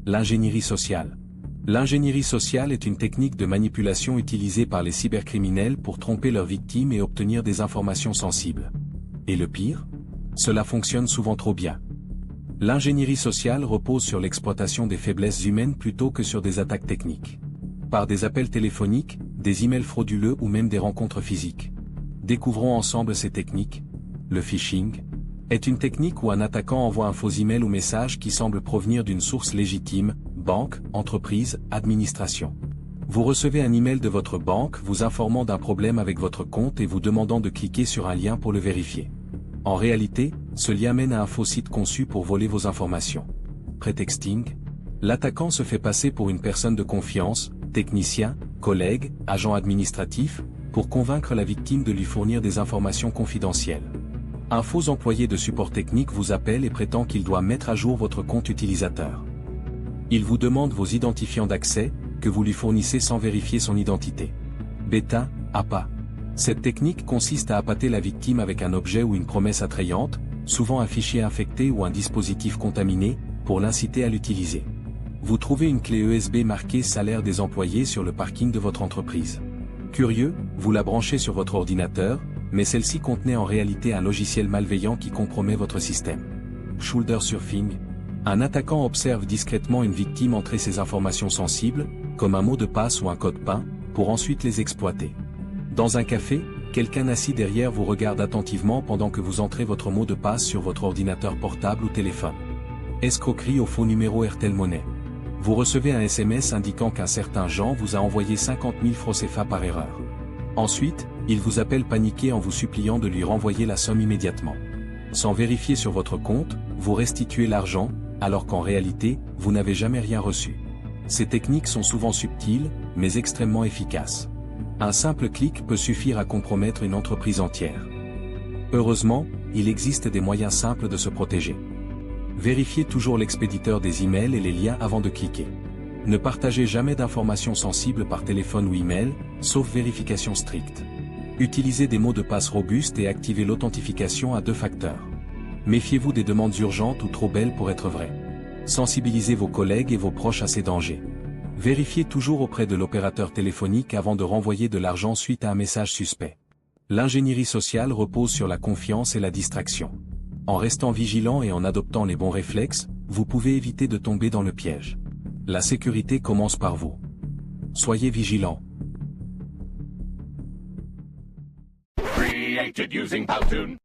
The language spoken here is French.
L'ingénierie sociale. L'ingénierie sociale est une technique de manipulation utilisée par les cybercriminels pour tromper leurs victimes et obtenir des informations sensibles. Et le pire? Cela fonctionne souvent trop bien. L'ingénierie sociale repose sur l'exploitation des faiblesses humaines plutôt que sur des attaques techniques. Par des appels téléphoniques, des emails frauduleux ou même des rencontres physiques. Découvrons ensemble ces techniques. Le phishing est une technique où un attaquant envoie un faux email ou message qui semble provenir d'une source légitime, banque, entreprise, administration. Vous recevez un email de votre banque vous informant d'un problème avec votre compte et vous demandant de cliquer sur un lien pour le vérifier. En réalité, ce lien mène à un faux site conçu pour voler vos informations. Prétexting. L'attaquant se fait passer pour une personne de confiance, technicien, collègue, agent administratif, pour convaincre la victime de lui fournir des informations confidentielles. Un faux employé de support technique vous appelle et prétend qu'il doit mettre à jour votre compte utilisateur. Il vous demande vos identifiants d'accès, que vous lui fournissez sans vérifier son identité. Bêta, appât. Cette technique consiste à appâter la victime avec un objet ou une promesse attrayante, souvent un fichier infecté ou un dispositif contaminé, pour l'inciter à l'utiliser. Vous trouvez une clé USB marquée salaire des employés sur le parking de votre entreprise. Curieux, vous la branchez sur votre ordinateur, mais celle-ci contenait en réalité un logiciel malveillant qui compromet votre système. Shoulder surfing. Un attaquant observe discrètement une victime entrer ses informations sensibles, comme un mot de passe ou un code PIN, pour ensuite les exploiter. Dans un café, quelqu'un assis derrière vous regarde attentivement pendant que vous entrez votre mot de passe sur votre ordinateur portable ou téléphone. Escroquerie au faux numéro Airtel Money. Vous recevez un SMS indiquant qu'un certain Jean vous a envoyé 50 000 francs CFA par erreur. Ensuite, il vous appelle paniqué en vous suppliant de lui renvoyer la somme immédiatement. Sans vérifier sur votre compte, vous restituez l'argent, alors qu'en réalité, vous n'avez jamais rien reçu. Ces techniques sont souvent subtiles, mais extrêmement efficaces. Un simple clic peut suffire à compromettre une entreprise entière. Heureusement, il existe des moyens simples de se protéger. Vérifiez toujours l'expéditeur des emails et les liens avant de cliquer. Ne partagez jamais d'informations sensibles par téléphone ou email, sauf vérification stricte. Utilisez des mots de passe robustes et activez l'authentification à 2 facteurs. Méfiez-vous des demandes urgentes ou trop belles pour être vraies. Sensibilisez vos collègues et vos proches à ces dangers. Vérifiez toujours auprès de l'opérateur téléphonique avant de renvoyer de l'argent suite à un message suspect. L'ingénierie sociale repose sur la confiance et la distraction. En restant vigilant et en adoptant les bons réflexes, vous pouvez éviter de tomber dans le piège. La sécurité commence par vous. Soyez vigilants. Created using Powtoon.